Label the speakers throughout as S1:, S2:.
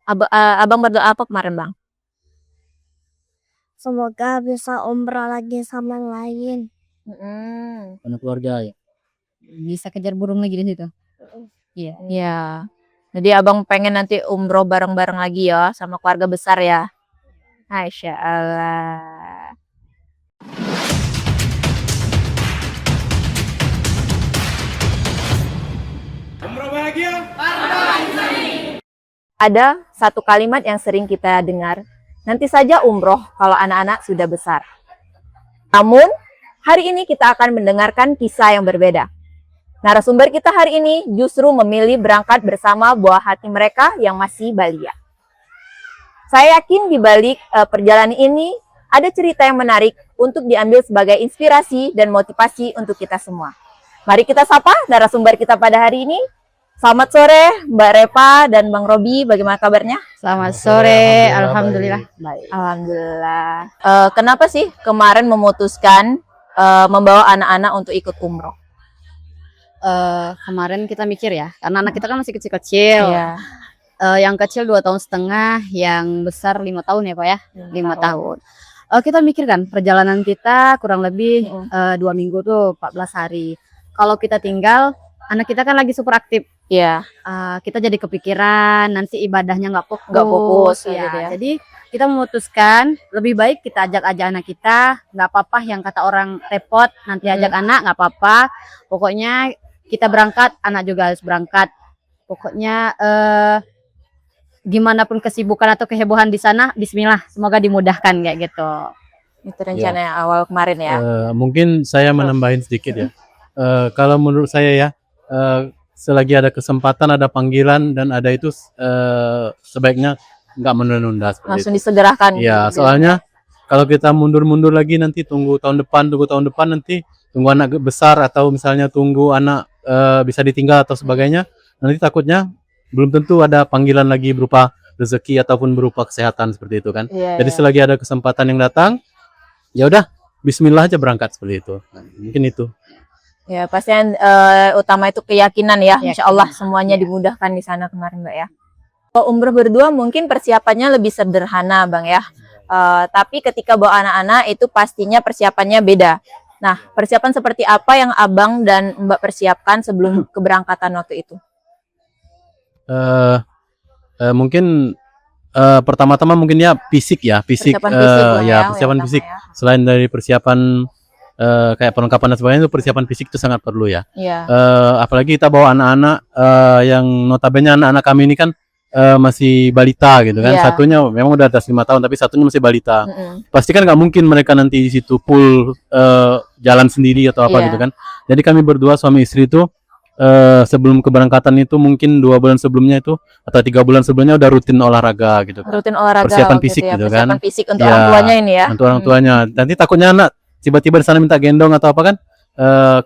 S1: Abang berdoa apa kemarin, Bang?
S2: Semoga bisa umrah lagi sama yang lain.
S3: Sama keluarga ya.
S4: Bisa kejar burung lagi di situ. Iya.
S1: Iya. Jadi abang pengen nanti umroh bareng-bareng lagi ya sama keluarga besar ya. Masya Allah.
S5: Umroh bahagia.
S1: Ada satu kalimat yang sering kita dengar, nanti saja umroh kalau anak-anak sudah besar. Namun, hari ini kita akan mendengarkan kisah yang berbeda. Narasumber kita hari ini justru memilih berangkat bersama buah hati mereka yang masih balia. Saya yakin di balik perjalanan ini ada cerita yang menarik untuk diambil sebagai inspirasi dan motivasi untuk kita semua. Mari kita sapa narasumber kita pada hari ini. Selamat sore Mbak Repa dan Bang Robi, bagaimana kabarnya?
S4: Selamat sore, alhamdulillah.
S1: Baik. Alhamdulillah. Kenapa sih kemarin memutuskan membawa anak-anak untuk ikut umroh?
S4: Kemarin kita mikir ya, karena anak kita kan masih kecil-kecil.
S1: Iya.
S4: Yang kecil 2,5 tahun, yang besar 5 tahun ya Pak ya, 5 tahun. Kita mikir kan perjalanan kita kurang lebih 2 minggu tuh 14 hari. Kalau kita tinggal, anak kita kan lagi super aktif.
S1: Iya.
S4: Kita jadi kepikiran nanti ibadahnya nggak
S1: fokus
S4: ya.
S1: gitu ya.
S4: Jadi kita memutuskan lebih baik kita ajak aja anak kita, nggak apa-apa yang kata orang repot, nanti ajak anak nggak apa-apa. Pokoknya kita berangkat, anak juga harus berangkat. Pokoknya gimana pun kesibukan atau kehebohan di sana, bismillah, semoga dimudahkan kayak gitu.
S1: Itu rencana awal kemarin ya.
S3: Mungkin saya menambahin sedikit ya. Kalau menurut saya ya, selagi ada kesempatan, ada panggilan dan ada itu sebaiknya nggak menunda-nunda seperti
S1: Langsung
S3: itu.
S1: disegerakan.
S3: Iya, soalnya kalau kita mundur-mundur lagi nanti tunggu tahun depan nanti tunggu anak besar atau misalnya tunggu anak bisa ditinggal atau sebagainya, nanti takutnya belum tentu ada panggilan lagi berupa rezeki ataupun berupa kesehatan seperti itu kan.
S1: Iya,
S3: Jadi
S1: iya.
S3: selagi ada kesempatan yang datang, ya udah bismillah aja berangkat seperti itu. Nah, mungkin itu.
S1: Ya, pasti yang utama itu keyakinan ya. Insya Allah semuanya
S4: Iya.
S1: dimudahkan di sana kemarin, Mbak ya. Kalau umroh berdua mungkin persiapannya lebih sederhana, Bang ya. Tapi ketika bawa anak-anak itu pastinya persiapannya beda. Nah, persiapan seperti apa yang Abang dan Mbak persiapkan sebelum keberangkatan waktu itu?
S3: Mungkin pertama-tama mungkin ya fisik ya,
S1: Persiapan fisik lah
S3: ya
S1: yang
S3: persiapan
S1: utama
S3: fisik.
S1: ya.
S3: Selain dari persiapan kayak perlengkapan dan sebagainya, itu persiapan fisik itu sangat perlu ya.
S1: Iya.
S3: Apalagi kita bawa anak-anak yang notabene anak-anak kami ini kan masih balita gitu kan.
S1: Iya.
S3: Satunya memang udah atas 5 tahun tapi satunya masih balita.
S1: Mm-mm.
S3: Pasti kan nggak mungkin mereka nanti di situ full jalan sendiri atau apa
S1: Iya.
S3: gitu kan. Jadi kami berdua suami istri itu sebelum keberangkatan itu mungkin 2 bulan sebelumnya itu atau 3 bulan sebelumnya udah rutin olahraga gitu kan.
S1: Rutin olahraga.
S3: Persiapan
S1: waktu
S3: fisik
S1: itu ya.
S3: gitu
S1: Persiapan
S3: kan.
S1: fisik untuk
S3: Iya,
S1: orang tuanya ini ya.
S3: Untuk orang tuanya. Nanti takutnya anak tiba-tiba di sana minta gendong atau apa kan,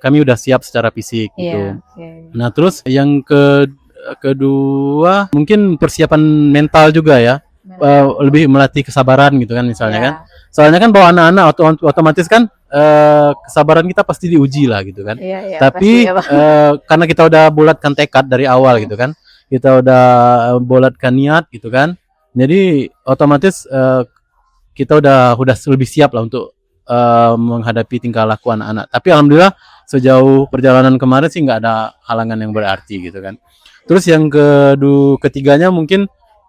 S3: kami udah siap secara fisik gitu.
S1: Iya. Oke.
S3: Nah terus yang kedua mungkin persiapan mental juga ya, lebih melatih kesabaran gitu kan misalnya
S1: Iya.
S3: kan. Soalnya kan bawa anak-anak otomatis kan kesabaran kita pasti diuji lah gitu kan.
S1: Iya, iya,
S3: Tapi
S1: pasti ya, Bang.
S3: karena kita udah bulatkan tekad dari awal gitu kan, kita udah bulatkan niat gitu kan, jadi otomatis kita udah lebih siap lah untuk menghadapi tingkah laku anak-anak. Tapi alhamdulillah sejauh perjalanan kemarin sih nggak ada halangan yang berarti gitu kan. Terus yang ketiganya mungkin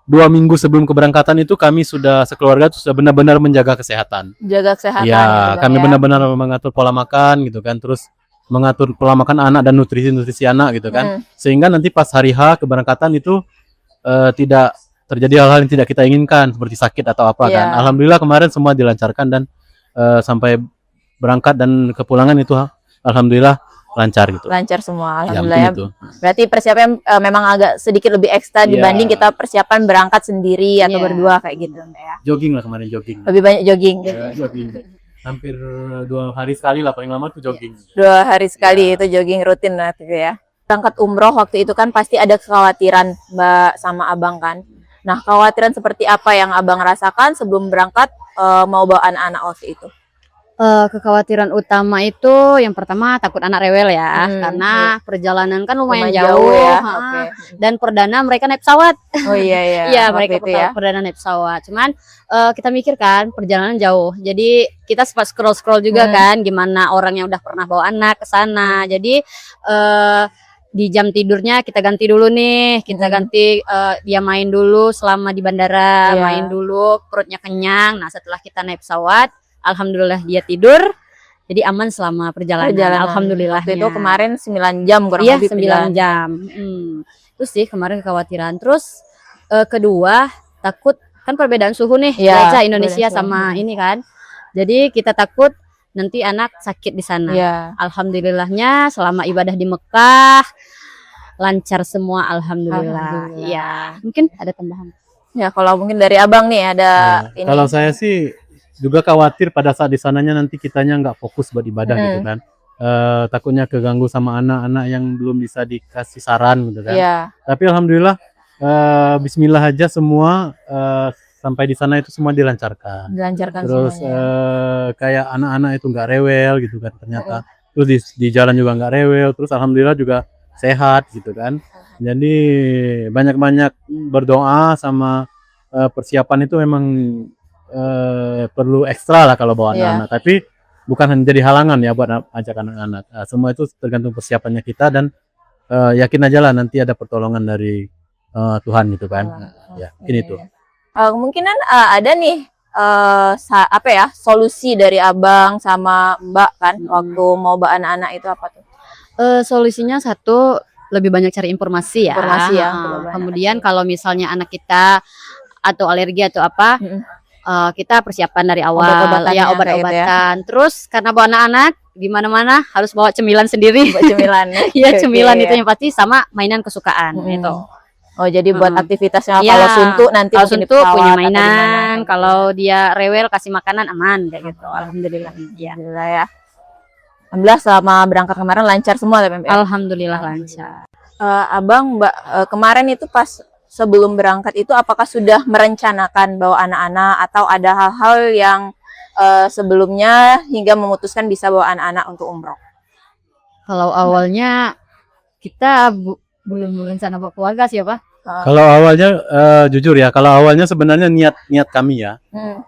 S3: 2 minggu sebelum keberangkatan itu kami sudah sekeluarga sudah benar-benar menjaga kesehatan.
S1: Jaga kesehatan.
S3: Ya,
S1: gitu, Bang,
S3: kami
S1: ya.
S3: benar-benar mengatur pola makan gitu kan, terus mengatur pola makan anak dan nutrisi anak gitu kan. Sehingga nanti pas hari H keberangkatan itu tidak terjadi hal-hal yang tidak kita inginkan seperti sakit atau apa
S1: Iya.
S3: kan. Alhamdulillah kemarin semua dilancarkan dan sampai berangkat dan kepulangan itu alhamdulillah lancar gitu.
S1: Lancar semua,
S3: Ya,
S1: alhamdulillah
S3: mungkin
S1: ya.
S3: itu.
S1: Berarti persiapan memang agak sedikit lebih ekstra
S3: Iya.
S1: dibanding kita persiapan berangkat sendiri atau
S4: Iya.
S1: berdua kayak gitu, Mbak ya.
S3: Jogging lah kemarin jogging.
S1: Lebih banyak jogging.
S3: Ya, jogging. Hampir 2 hari sekali lah paling lama tuh jogging.
S1: 2 hari sekali itu jogging rutin lah gitu ya. Berangkat umroh waktu itu kan pasti ada kekhawatiran Mbak sama Abang kan. Nah, kekhawatiran seperti apa yang Abang rasakan sebelum berangkat mau bawa anak-anak waktu itu?
S4: Kekhawatiran utama itu yang pertama takut anak rewel ya, karena perjalanan kan lumayan jauh
S1: ya.
S4: ha.
S1: Oke.
S4: Dan perdana mereka naik pesawat.
S1: Oh iya iya.
S4: Iya,
S1: waktu
S4: mereka
S1: itu ya.
S4: perdana naik pesawat. Cuman kita mikir kan perjalanan jauh. Jadi kita sempat scroll-scroll juga kan gimana orang yang udah pernah bawa anak ke sana. Jadi di jam tidurnya kita ganti dulu nih. Kita ganti dia main dulu selama di bandara,
S1: Iya.
S4: main dulu, perutnya kenyang. Nah, setelah kita naik pesawat, alhamdulillah dia tidur. Jadi aman selama perjalanan. Alhamdulillah.
S1: Waktu itu kemarin 9 jam kurang
S4: Iya,
S1: lebih
S4: 9 jam. Itu sih kemarin kekhawatiran. Terus kedua, takut kan perbedaan suhu nih,
S1: Iya,
S4: Derajat Indonesia
S1: perbedaan
S4: sama
S1: suhu.
S4: ini kan. Jadi kita takut nanti anak sakit di sana.
S1: Iya.
S4: Alhamdulillahnya selama ibadah di Mekah lancar semua, alhamdulillah.
S1: Alhamdulillah.
S4: Iya, mungkin ada tambahan.
S1: Ya, kalau mungkin dari Abang nih ada
S3: Ya,
S1: ini.
S3: kalau saya sih juga khawatir pada saat di sananya nanti kitanya nggak fokus buat ibadah gitu kan. Takutnya keganggu sama anak-anak yang belum bisa dikasih saran gitu kan.
S1: Iya.
S3: Tapi alhamdulillah bismillah aja semua sampai di sana itu semua dilancarkan.
S1: Dilancarkan
S3: Terus
S1: semuanya.
S3: kayak anak-anak itu nggak rewel gitu kan ternyata. Terus di jalan juga nggak rewel. Terus alhamdulillah juga sehat gitu kan. Jadi banyak-banyak berdoa sama persiapan itu memang perlu ekstra lah kalau bawa
S1: Iya.
S3: anak-anak. Tapi bukan hanya jadi halangan ya buat ajak anak-anak. Semua itu tergantung persiapannya kita dan yakin aja lah nanti ada pertolongan dari Tuhan gitu kan. Ya, ini tuh.
S1: Kemungkinan ada nih apa ya solusi dari Abang sama Mbak kan waktu mau bawa anak-anak itu apa tuh?
S4: Solusinya satu, lebih banyak cari informasi ya.
S1: Informasi ya,
S4: Nah,
S1: lebih banyak.
S4: kemudian kalau misalnya anak kita atau alergi atau apa, kita persiapan dari awal
S1: Obat-obatan
S4: ya,
S1: ya,
S4: obat-obatan. Terus karena bawa anak-anak di mana-mana harus bawa cemilan sendiri.
S1: Buat cemilan.
S4: Iya, cemilan
S1: Oke,
S4: itu yang pasti sama mainan kesukaan itu.
S1: Oh, jadi buat aktivitasnya
S4: Iya,
S1: kalau suntuk nanti
S4: kalau
S1: mungkin di
S4: suntuk
S1: pesawat
S4: punya
S1: atau di mana,
S4: mainan,
S1: kayak
S4: kalau dia rewel kasih makanan aman kayak gitu. Alhamdulillah. Ya.
S1: Alhamdulillah ya. Alhamdulillah selama berangkat kemarin lancar semua ya, Pempe?
S4: Alhamdulillah lancar.
S1: Abang, Mbak, kemarin itu pas sebelum berangkat itu apakah sudah merencanakan bawa anak-anak atau ada hal-hal yang sebelumnya hingga memutuskan bisa bawa anak-anak untuk umroh?
S4: Kalau awalnya kita belum berencana bawa keluarga sih ya Pak.
S3: Kalau awalnya jujur ya, kalau awalnya sebenarnya niat kami ya,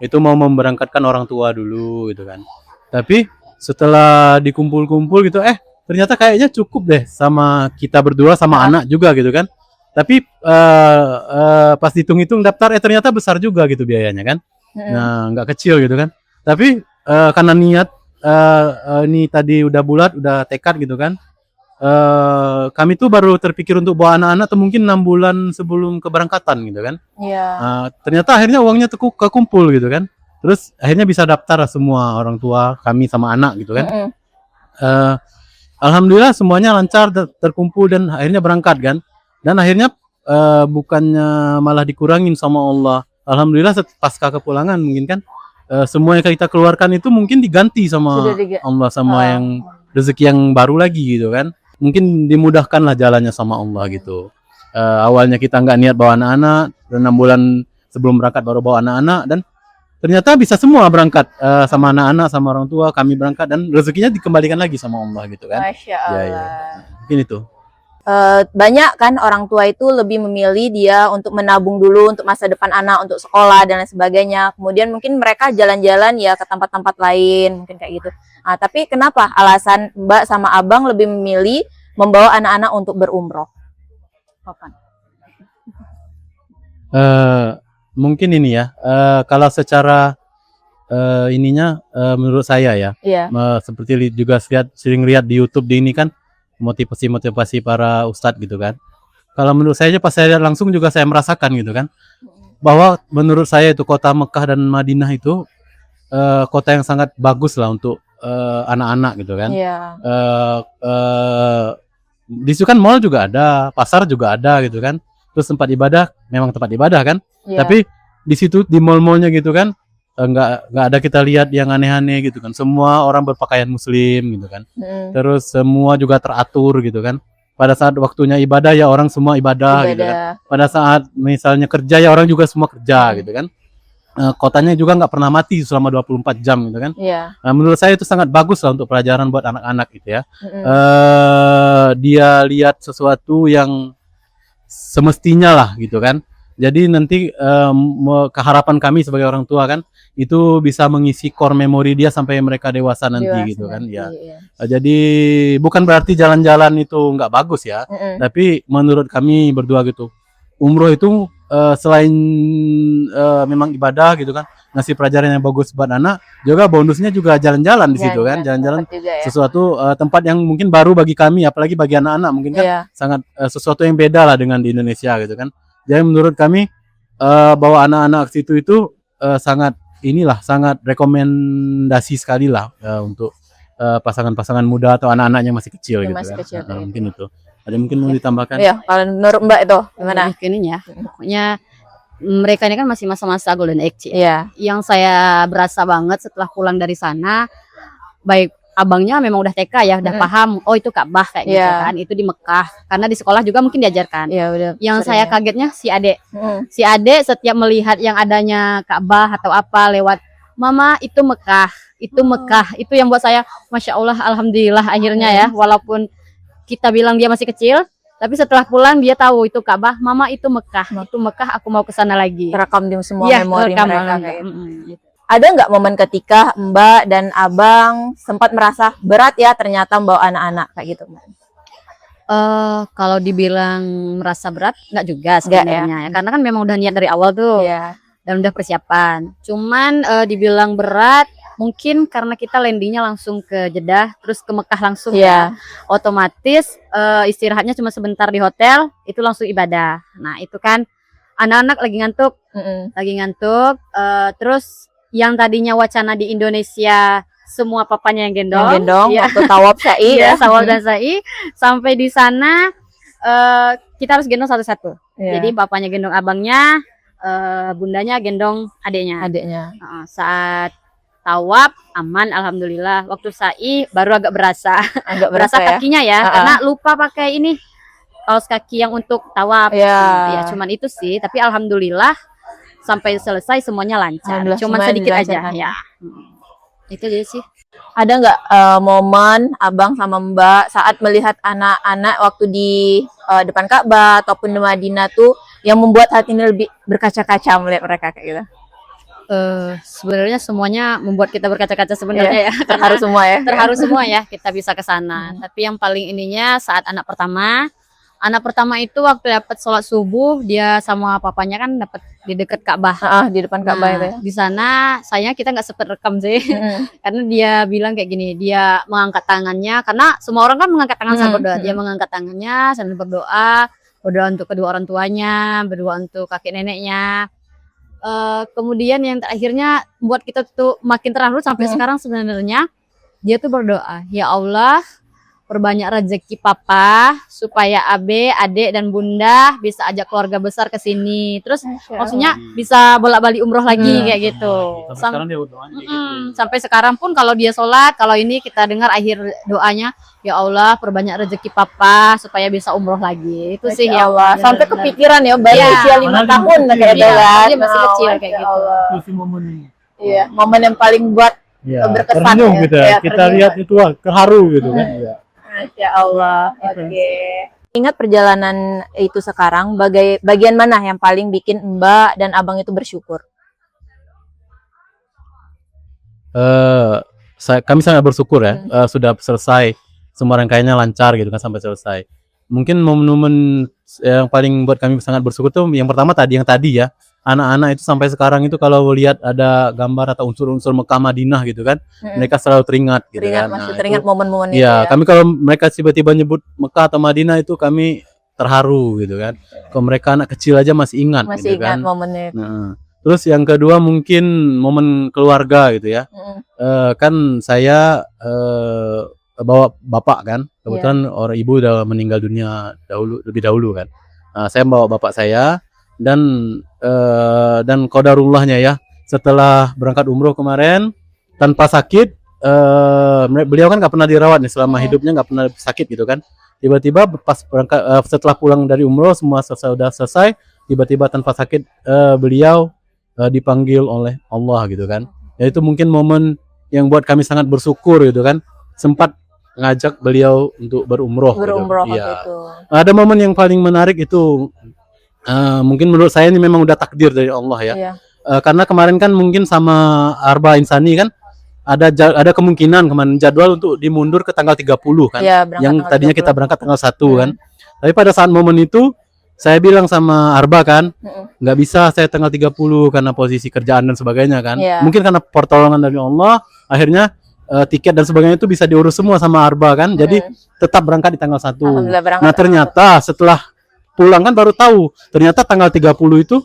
S3: itu mau memberangkatkan orang tua dulu gitu kan. Tapi setelah dikumpul-kumpul gitu, ternyata kayaknya cukup deh sama kita berdua sama anak juga gitu kan. Tapi pas dihitung-hitung daftar, ternyata besar juga gitu biayanya kan. Nah, nggak kecil gitu kan. Tapi karena niat ini tadi udah bulat, udah tekad gitu kan. Kami tuh baru terpikir untuk bawa anak-anak tuh mungkin 6 bulan sebelum keberangkatan gitu kan.
S1: Iya.
S3: Ternyata akhirnya uangnya kekumpul gitu kan. Terus akhirnya bisa daftar semua orang tua kami sama anak gitu kan. Alhamdulillah semuanya lancar terkumpul dan akhirnya berangkat kan. Dan akhirnya bukannya malah dikurangin sama Allah. Alhamdulillah pasca kepulangan mungkin kan semua yang kita keluarkan itu mungkin diganti sama Allah sama yang rezeki yang baru lagi gitu kan. Mungkin dimudahkanlah jalannya sama Allah gitu. Awalnya kita nggak niat bawa anak-anak, dan 6 bulan sebelum berangkat baru bawa anak-anak, dan ternyata bisa semua berangkat sama anak-anak sama orang tua, kami berangkat dan rezekinya dikembalikan lagi sama Allah gitu kan.
S1: Masya Allah.
S3: Ya. Mungkin itu.
S1: Banyak kan orang tua itu lebih memilih dia untuk menabung dulu untuk masa depan anak, untuk sekolah dan lain sebagainya. Kemudian mungkin mereka jalan-jalan ya ke tempat-tempat lain, mungkin kayak gitu. Nah, tapi kenapa alasan Mbak sama Abang lebih memilih membawa anak-anak untuk berumroh?
S3: Mungkin ini ya, kalau secara ininya menurut saya ya, seperti juga sering lihat di YouTube di ini kan, motivasi para ustadz gitu kan. Kalau menurut saya pas saya lihat langsung juga saya merasakan gitu kan, bahwa menurut saya itu kota Mekah dan Madinah itu kota yang sangat bagus lah untuk anak-anak gitu kan. Di situ kan mall juga ada, pasar juga ada gitu kan. Terus tempat ibadah memang tempat ibadah kan. Tapi di situ di mall-mallnya gitu kan nggak ada kita lihat yang aneh-aneh gitu kan. Semua orang berpakaian muslim gitu kan. Terus semua juga teratur gitu kan. Pada saat waktunya ibadah ya orang semua ibadah gitu kan. Pada saat misalnya kerja ya orang juga semua kerja gitu kan. kotanya juga nggak pernah mati selama 24 jam gitu kan.
S1: Iya.
S3: Menurut saya itu sangat bagus lah untuk pelajaran buat anak-anak gitu ya. Dia lihat sesuatu yang semestinya lah gitu kan. Jadi nanti keharapan kami sebagai orang tua kan itu bisa mengisi core memori dia sampai mereka dewasa nanti gitu kan ya. Jadi bukan berarti jalan-jalan itu nggak bagus ya, tapi menurut kami berdua gitu, umroh itu selain memang ibadah gitu kan, ngasih pelajaran yang bagus buat anak, juga bonusnya juga jalan-jalan di situ kan, jalan-jalan sesuatu tempat yang mungkin baru bagi kami, apalagi bagi anak-anak mungkin kan sangat sesuatu yang beda lah dengan di Indonesia gitu kan. Jadi menurut kami bahwa anak-anak situ itu sangat rekomendasi sekali lah untuk pasangan-pasangan muda atau anak-anak yang masih kecil gitu
S1: masih
S3: kan.
S1: kecil,
S3: Mungkin itu. Ada mungkin mau ditambahkan?
S1: Iya, kalau menurut Mbak itu gimana?
S4: Ininya, pokoknya mereka ini kan masih masa-masa golden age ya.
S1: Iya.
S4: Yang saya berasa banget setelah pulang dari sana, baik abangnya memang udah TK ya, udah paham, oh itu Ka'bah kayak gitu kan, itu di Mekah. Karena di sekolah juga mungkin diajarkan.
S1: Iya, udah.
S4: Yang saya kagetnya si adek. Si adek setiap melihat yang adanya Ka'bah atau apa lewat, Mama itu Mekah, itu Mekah. Itu yang buat saya, Masya Allah, Alhamdulillah akhirnya ya, walaupun kita bilang dia masih kecil, tapi setelah pulang dia tahu itu Ka'bah, Mama itu Mekah, itu Mekah, aku mau ke sana lagi.
S1: Terekam di semua
S4: Iya,
S1: memori
S4: terekam
S1: mereka
S4: banget.
S1: kayak gitu. Ada nggak momen ketika Mbak dan Abang sempat merasa berat ya ternyata membawa anak-anak kayak gitu?
S4: Kalau dibilang merasa berat, nggak juga sebenarnya ya. Karena kan memang udah niat dari awal tuh, dan udah persiapan. Cuman dibilang berat, mungkin karena kita landingnya langsung ke Jeddah, terus ke Mekah langsung ya. Otomatis istirahatnya cuma sebentar di hotel, itu langsung ibadah. Nah itu kan anak-anak lagi ngantuk, terus yang tadinya wacana di Indonesia semua papanya yang gendong,
S1: waktu tawaf sa'i ya,
S4: tawaf dan sa'i, sampai di sana kita harus gendong satu-satu. Jadi papanya gendong abangnya, bundanya gendong adiknya. Saat tawaf aman alhamdulillah. Waktu sa'i baru agak berasa berasa kakinya ya, karena lupa pakai ini kaos kaki yang untuk tawaf. Ya cuman itu sih, tapi alhamdulillah sampai selesai semuanya lancar. Cuman sedikit aja ya. Itu aja sih.
S1: Ada nggak momen Abang sama Mbak saat melihat anak-anak waktu di depan Ka'bah ataupun di Madinah tuh yang membuat hati ini lebih berkaca-kaca melihat mereka kayak gitu?
S4: Sebenarnya semuanya membuat kita berkaca-kaca sebenarnya ya.
S1: Terharu semua ya.
S4: Terharu semua ya kita bisa ke sana. Tapi yang paling ininya saat anak pertama itu waktu dapat sholat subuh, dia sama papanya kan dapat di dekat Ka'bah.
S1: Di depan Ka'bah itu ya.
S4: Di sana sayangnya kita nggak sempat rekam sih. Karena dia bilang kayak gini, dia mengangkat tangannya, karena semua orang kan mengangkat tangan sambil berdoa. Dia mengangkat tangannya sambil berdoa untuk kedua orang tuanya, berdoa untuk kakek neneknya. Kemudian yang akhirnya buat kita tuh makin terharu sampai sekarang sebenarnya, dia tuh berdoa, ya Allah, perbanyak rezeki papa supaya abe, adik dan bunda bisa ajak keluarga besar ke sini. Terus maksudnya bisa bolak-balik umroh lagi kayak gitu. Sampai sekarang pun kalau dia sholat, kalau ini kita dengar akhir doanya, ya Allah perbanyak rezeki papa supaya bisa umroh lagi. Itu sih ya Allah.
S1: Sampai kepikiran ya, baru usia 5 tahun kayak gitu kan.
S4: Dia masih kecil kayak gitu.
S1: Iya, momen yang paling buat berkesan
S3: tersenyum
S1: ya.
S3: gitu ya. Kita lihat itu terharu gitu kan.
S1: Masya Allah. Oke. Ingat perjalanan itu sekarang, bagian mana yang paling bikin Mbak dan Abang itu bersyukur?
S3: Kami sangat bersyukur ya, sudah selesai semua rangkaiannya lancar gitu kan sampai selesai. Mungkin momen-momen yang paling buat kami sangat bersyukur tuh yang pertama yang tadi ya, anak-anak itu sampai sekarang itu kalau lihat ada gambar atau unsur-unsur Mekah Madinah gitu kan, mereka selalu teringat gitu kan.
S1: Masih teringat momen-momen itu
S3: ya. Kami kalau mereka tiba-tiba nyebut Mekah atau Madinah itu kami terharu gitu kan. Kalau mereka anak kecil aja masih ingat
S1: masih
S3: gitu
S1: ingat
S3: kan.
S1: momennya.
S3: Terus yang kedua mungkin momen keluarga gitu ya. Kan saya bawa bapak kan, kebetulan orang ibu udah meninggal dunia lebih dahulu kan. Saya bawa bapak saya dan qadarullahnya ya, setelah berangkat umroh kemarin tanpa sakit, beliau kan nggak pernah dirawat nih selama hidupnya, nggak pernah sakit gitu kan. Tiba-tiba pas berangkat setelah pulang dari umroh semua sudah selesai, tiba-tiba tanpa sakit beliau dipanggil oleh Allah gitu kan. Ya itu mungkin momen yang buat kami sangat bersyukur gitu kan, sempat ngajak beliau untuk berumroh
S1: Berumroh
S3: gitu.
S1: waktu
S3: Iya.
S1: itu.
S3: Ada momen yang paling menarik itu mungkin menurut saya ini memang udah takdir dari Allah ya.
S1: Iya.
S3: Karena kemarin kan mungkin sama Arba Insani kan ada kemungkinan kemarin jadwal untuk dimundur ke tanggal 30 kan.
S1: Iya, berangkat
S3: Yang
S1: tanggal
S3: tadinya
S1: 30.
S3: kita berangkat tanggal 1 kan. Tapi pada saat momen itu saya bilang sama Arba kan, nggak bisa saya tanggal 30 karena posisi kerjaan dan sebagainya kan.
S1: Iya.
S3: Mungkin karena pertolongan dari Allah, akhirnya tiket dan sebagainya itu bisa diurus semua sama Arba kan. Jadi tetap berangkat di tanggal 1.
S1: Alhamdulillah berangkat
S3: Nah, ternyata setelah pulang kan baru tahu, ternyata tanggal 30 itu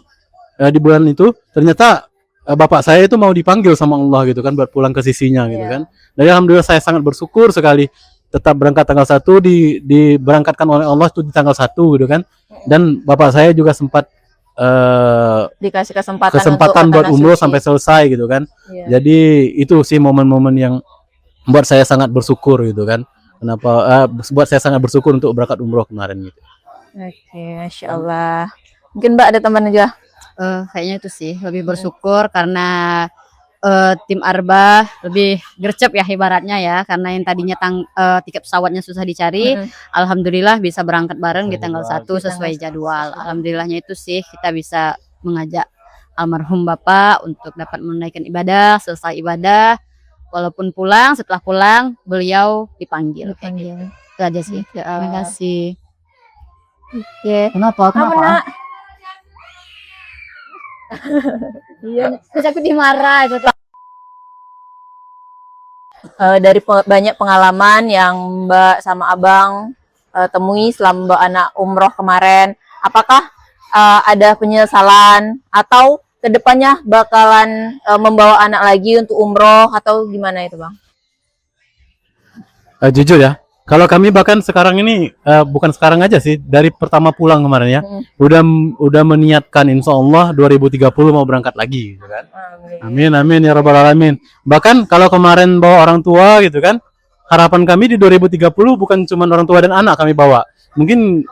S3: di bulan itu ternyata bapak saya itu mau dipanggil sama Allah gitu kan buat pulang ke sisinya gitu
S1: Iya.
S3: kan. Dan alhamdulillah saya sangat bersyukur sekali tetap berangkat tanggal 1 diberangkatkan oleh Allah itu di tanggal 1 gitu kan. Dan bapak saya juga sempat
S1: dikasih kesempatan
S3: kesempatan
S1: untuk
S3: buat
S1: ke tanah
S3: umroh
S1: suci.
S3: sampai selesai gitu kan.
S1: Iya.
S3: Jadi itu sih momen-momen yang buat saya sangat bersyukur gitu kan. Kenapa buat saya sangat bersyukur untuk berangkat umroh kemarin gitu.
S1: Oke, Masya Allah. Mungkin Mbak ada teman aja.
S4: Kayaknya itu sih lebih bersyukur karena tim Arba lebih gercep ya ibaratnya ya, karena yang tadinya tiket pesawatnya susah dicari, alhamdulillah bisa berangkat bareng di tanggal 1 sesuai jadwal. Alhamdulillahnya itu sih kita bisa mengajak almarhum Bapak untuk dapat menunaikan ibadah, selesai ibadah, walaupun setelah pulang beliau dipanggil. Itu aja sih. Terima kasih.
S1: Oke.
S4: Kenapa?
S1: Kamu nak?
S4: Iya, terus aku dimarah itu.
S1: Dari banyak pengalaman yang Mbak sama Abang temui selama Mbak anak umroh kemarin, apakah ada penyesalan atau kedepannya bakalan membawa anak lagi untuk umroh atau gimana itu Bang?
S3: Jujur ya, kalau kami bahkan sekarang ini bukan sekarang aja sih, dari pertama pulang kemarin ya, udah meniatkan insya Allah 2030 mau berangkat lagi gitu kan. Amin amin ya rabbal alamin. Bahkan kalau kemarin bawa orang tua gitu kan, harapan kami di 2030 bukan cuma orang tua dan anak kami bawa, mungkin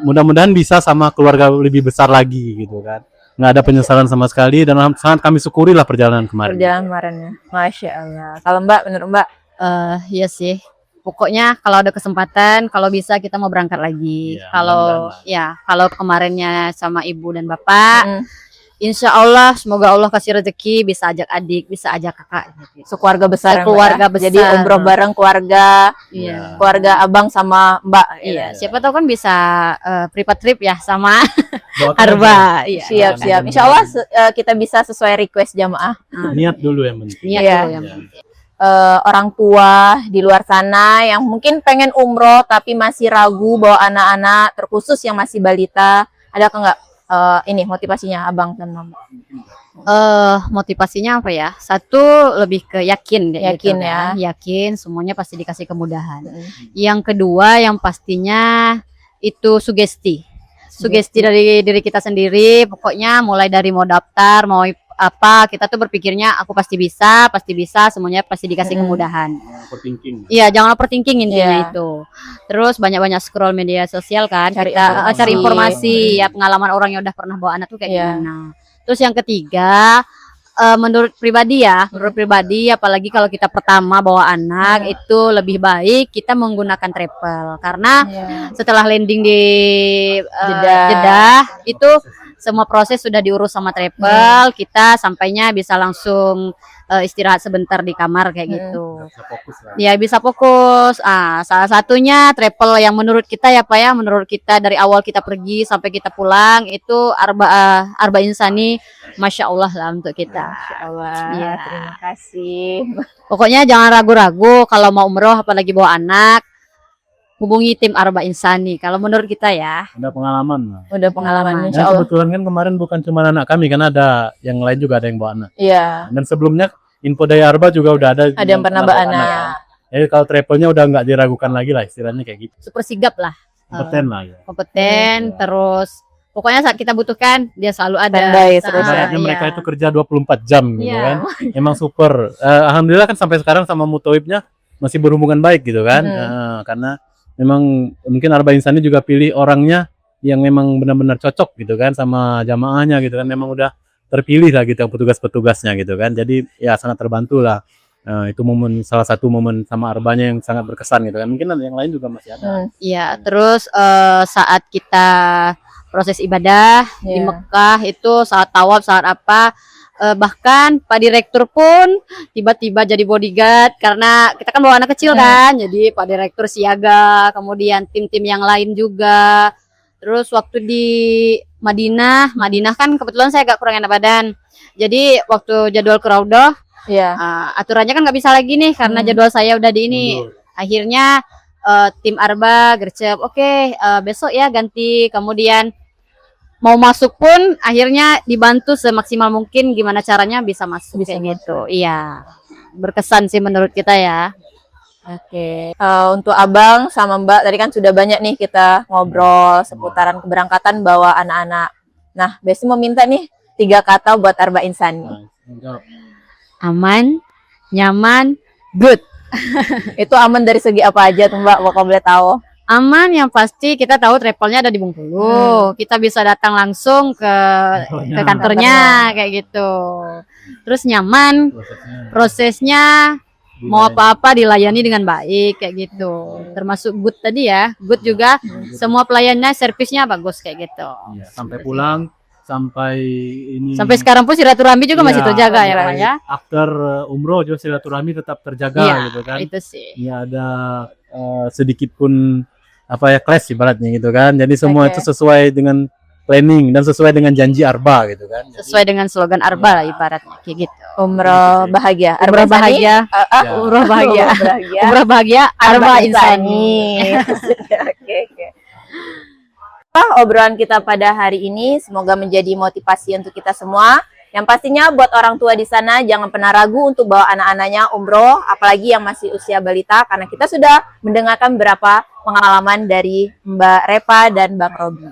S3: mudah-mudahan bisa sama keluarga lebih besar lagi gitu kan. Nggak ada penyesalan sama sekali dan sangat kami syukuri lah perjalanan kemarin.
S1: Perjalanan kemarinnya, Masya Allah. Kalau Mbak, menurut Mbak?
S4: Iya sih. Pokoknya kalau ada kesempatan, kalau bisa kita mau berangkat lagi.
S3: Iya,
S4: Kalau kemarinnya sama ibu dan bapak, insya Allah semoga Allah kasih rezeki bisa ajak adik, bisa ajak kakak.
S1: Sekeluarga besar. ya, Mbak,
S4: Sekeluarga
S1: ya?
S4: besar.
S1: Jadi umroh bareng keluarga,
S4: Iya.
S1: keluarga Abang sama Mbak.
S4: Iya. Siapa tahu kan bisa privat trip ya sama
S3: Doakan
S4: Arba. Iya.
S1: Siap-siap. Insya Allah kita bisa sesuai request jamaah.
S3: aja. Niat dulu yang penting.
S4: Niat
S1: Iya.
S4: dulu yang penting.
S1: Orang tua di luar sana yang mungkin pengen umroh tapi masih ragu bawa anak-anak, terkhusus yang masih balita, adakah nggak ini motivasinya Abang dan Mama?
S4: Motivasinya apa ya? Satu lebih ke yakin,
S1: Yakin
S4: gitu
S1: ya.
S4: kan. Yakin semuanya pasti dikasih kemudahan. Yang kedua yang pastinya itu sugesti dari diri kita sendiri. Pokoknya mulai dari mau daftar, mau apa, kita tuh berpikirnya aku pasti bisa, semuanya pasti dikasih kemudahan.
S3: Overthinking.
S4: Iya, jangan overthinking intinya
S1: Iya.
S4: itu. Terus banyak-banyak scroll media sosial kan,
S1: Cari
S4: kita
S1: informasi.
S4: cari informasi ya, pengalaman orang yang udah pernah bawa anak tuh kayak
S1: Iya.
S4: gimana. Terus yang ketiga, menurut pribadi apalagi kalau kita pertama bawa anak, itu lebih baik kita menggunakan travel karena setelah landing di Jeddah itu semua proses sudah diurus sama travel, kita sampainya bisa langsung istirahat sebentar di kamar kayak gitu. Ya bisa fokus. Salah satunya travel yang menurut kita ya Pak ya, menurut kita dari awal kita pergi sampai kita pulang itu Arba Insani, Masya Allah lah untuk kita.
S1: Masya Allah.
S4: Iya.
S1: Terima kasih.
S4: Pokoknya jangan ragu-ragu kalau mau umroh apalagi bawa anak, hubungi tim Arba Insani. Kalau menurut kita ya.
S3: Udah pengalaman.
S1: Udah pengalaman,
S3: Dan
S1: Insya Allah.
S3: kebetulan kan kemarin bukan cuma anak kami, kan ada yang lain juga ada yang bawa anak.
S1: Iya.
S3: Dan sebelumnya info dari Arba juga udah ada.
S1: Ada yang pernah bawa anak.
S3: Jadi kalau travelnya udah nggak diragukan lagi lah istilahnya kayak gitu.
S4: Super sigap lah.
S3: Kompeten lah ya.
S4: Kompeten, terus pokoknya saat kita butuhkan dia selalu ada.
S1: Standby terus ya.
S3: Ibaratnya mereka itu kerja 24 jam gitu
S4: Iya.
S3: kan. Emang super. Alhamdulillah kan sampai sekarang sama Mutoibnya masih berhubungan baik gitu kan. Karena memang mungkin Arba Insani juga pilih orangnya yang memang benar-benar cocok gitu kan sama jamaahnya gitu kan. Memang udah terpilih lah gitu yang petugas-petugasnya gitu kan. Jadi ya sangat terbantu lah. Itu salah satu momen sama Arbanya yang sangat berkesan gitu kan. Mungkin ada yang lain juga masih ada.
S4: Iya, terus saat kita proses ibadah di
S1: Iya.
S4: Mekah itu saat tawaf, saat apa, bahkan Pak Direktur pun tiba-tiba jadi bodyguard karena kita kan bawa anak kecil kan, jadi Pak Direktur siaga, kemudian tim-tim yang lain juga. Terus waktu di Madinah kan kebetulan saya agak kurang enak badan, jadi waktu jadwal ke Raudhah,
S1: Iya.
S4: aturannya kan nggak bisa lagi nih karena jadwal saya udah di ini. Akhirnya tim Arba gercep, oke, besok ya ganti. Kemudian mau masuk pun akhirnya dibantu semaksimal mungkin gimana caranya bisa masuk
S1: Bisa
S4: kayak gitu. Iya, berkesan sih menurut kita ya.
S1: Oke. Untuk Abang sama Mbak tadi kan sudah banyak nih kita ngobrol seputaran keberangkatan bawa anak-anak. Nah, Besti mau minta nih 3 kata buat Arba Insani.
S4: Aman, nyaman, good.
S1: Itu aman dari segi apa aja tuh Mbak? Kalau boleh tahu.
S4: Aman yang pasti kita tahu travelnya ada di Bengkulu. Kita bisa datang langsung ke kantornya kayak gitu. Terus nyaman, prosesnya mau apa-apa dilayani dengan baik kayak gitu. Termasuk good tadi ya. Good juga semua pelayannya, servisnya bagus kayak gitu.
S3: Iya, sampai pulang, sampai ini.
S4: Sampai sekarang pun silaturahmi juga masih
S3: Iya,
S4: terjaga ya
S3: sampai
S4: Pak ya.
S3: After umroh juga silaturahmi tetap terjaga
S4: Iya,
S3: gitu kan.
S4: itu sih.
S3: Ya ada sedikit pun apa ya clash ibaratnya gitu kan. Jadi semua
S1: Oke.
S3: itu sesuai dengan planning dan sesuai dengan janji Arba gitu kan. Jadi,
S4: Sesuai dengan slogan Arba lah ibaratnya kayak gitu.
S1: Umroh bahagia.
S4: Umrah
S1: Insani?
S4: bahagia,
S3: Ya.
S4: umrah bahagia.
S1: Umroh bahagia.
S4: Umrah bahagia, Arba Insani.
S1: Oke, oke. Obrolan kita pada hari ini semoga menjadi motivasi untuk kita semua. Yang pastinya buat orang tua di sana jangan pernah ragu untuk bawa anak-anaknya umroh, apalagi yang masih usia balita, karena kita sudah mendengarkan beberapa pengalaman dari Mbak Repa dan Bang Robi.